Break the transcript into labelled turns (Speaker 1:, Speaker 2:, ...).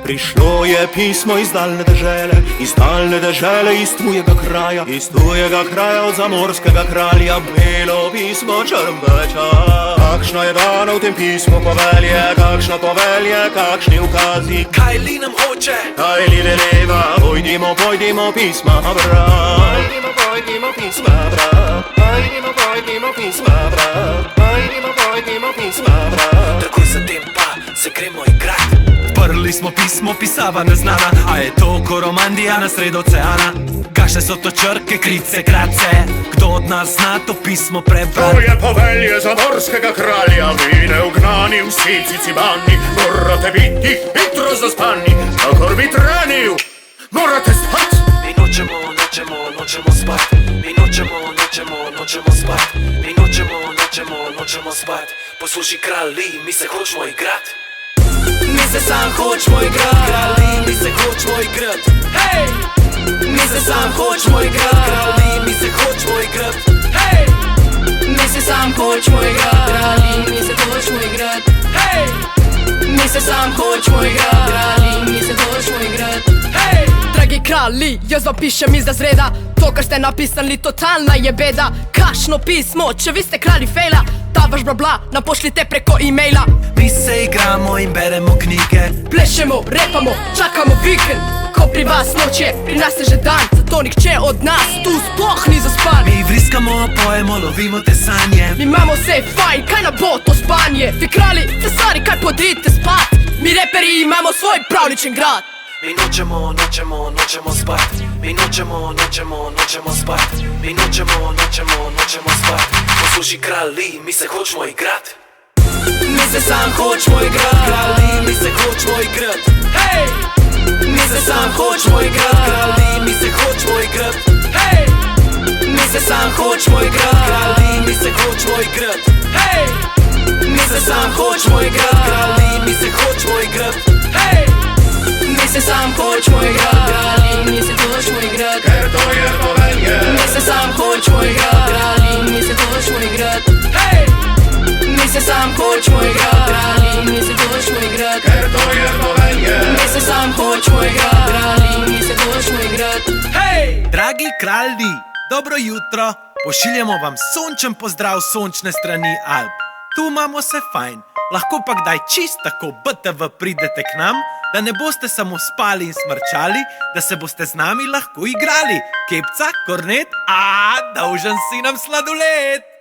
Speaker 1: Prišlo je pismo iz daljne dežele, iz tvojega kraja, od zamorskega kralja, belo pismo črnbeča. Kakšna je dana v tem pismu povelje, kakšna povelje, kakšni ukazi?
Speaker 2: Kaj li nam hoče?
Speaker 1: Kaj li veleva? Pojdimo pisma brat. Pojdimo pisma brat.
Speaker 2: Takoj zatem pa se gremo igrat. Odprli smo pismo, pisava neznana, a je to koromandija na sred oceana. Kakšne so to črke, krice, kratce? Kdo od nas zna to pismo prebrat?
Speaker 1: To je povelje zamorskega kralja, vi neugnani, vsi cicibani. Morate biti hitro zaspani, kakor vitreni, morate spat.
Speaker 2: Mi nočemo spat. Mi nočemo spat. Mi nočemo spat. Poslušaj kralji, mi se hočemo igrat. Mi se sam hočemo igrat. Kralji, mi se hočemo igrat. Hej! Mi se sam hočemo igrat. Kralji, mi se hočemo igrat. Hej!
Speaker 3: Mi se sam hočemo igrat. Kralji, mi se hočemo igrat.
Speaker 2: Hej!
Speaker 3: Mi se sam hočemo igrat. Kralji, mi se hočemo igrat.
Speaker 2: Hej!
Speaker 3: Dragi kralji, jaz vam pišem iz razreda. To, kar ste napisali, totalna je beda. Kakšno pismo, če vi ste kralji fejla? Ta vaš bla nam pošljite preko e-maila.
Speaker 2: Mi se igramo in beremo knjige.
Speaker 3: Plešemo, repamo, čakamo vikend. Ko pri vas noč je, pri nas je že dan. Zato nihče od nas tu sploh ni zaspan.
Speaker 2: Mi vriskamo, pojemo, lovimo te sanje.
Speaker 3: Mi imamo vse fajn, kaj nam bo to spanje? Vi kralji, cesari, kaj podrite spat? Mi reperi imamo svoj pravličen grad.
Speaker 2: Mi nočemo spat. Mi nočemo spat. Mi nočemo spat. Poslušaj kralji, mi se hočemo igrat. Mi se sam hočemo igrat. Kralji, mi se hočemo igrat. Hej! Mi se sam hočemo igrat. Kralji, mi se hočemo igrat. Hej! Mi se sam hočemo igrat. Kralji, mi se hočemo igrat. Hej! Mi se sam hočemo igrat. Kralji, mi se hočemo igrat. Hej!
Speaker 3: Mi se sam hočemo igrat. Kralji, mi se hočemo igrat.
Speaker 1: Ker to je povelje.
Speaker 3: Mi se sam hočemo igrat. Kralji, mi se hočemo igrat.
Speaker 2: Hej!
Speaker 3: Mi se sam hočemo igrat. Kralji, mi se hočemo igrat.
Speaker 1: Ker to je povelje.
Speaker 3: Mi se sam hočemo igrat. Kralji, mi se hočemo igrat.
Speaker 2: Hej! Dragi kralji, dobro jutro. Pošiljamo vam sončen pozdrav s sončne strani Alp. Tu imamo se fajn. Lahko pa kdaj čist tako BTV pridete k nam, da ne boste samo spali in smrčali, da se boste z nami lahko igrali. Kepca, kornet, dolžen si nam sladoled.